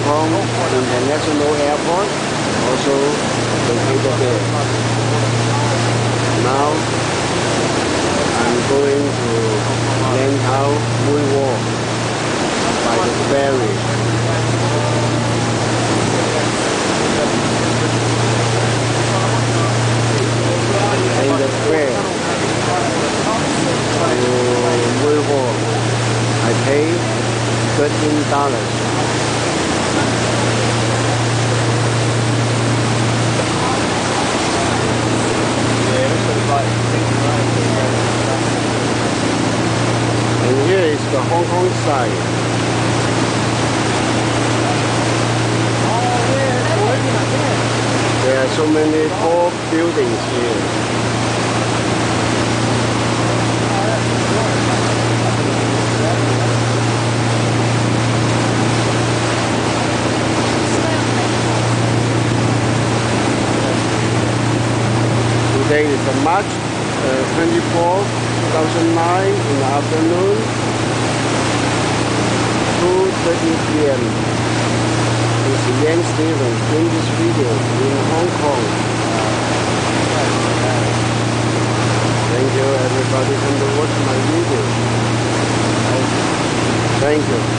Kong International Airport, also located there. Now I'm going to Lantau Mui Wo by the ferry. In the square to Mui Wo, I pay $13. And here is the Hong Kong side. There are so many tall buildings here. Today is March 24, 2009 in the afternoon, 2:30 p.m. This is Yan Steven in this video in Hong Kong. Thank you everybody come to watch my video. Thank you.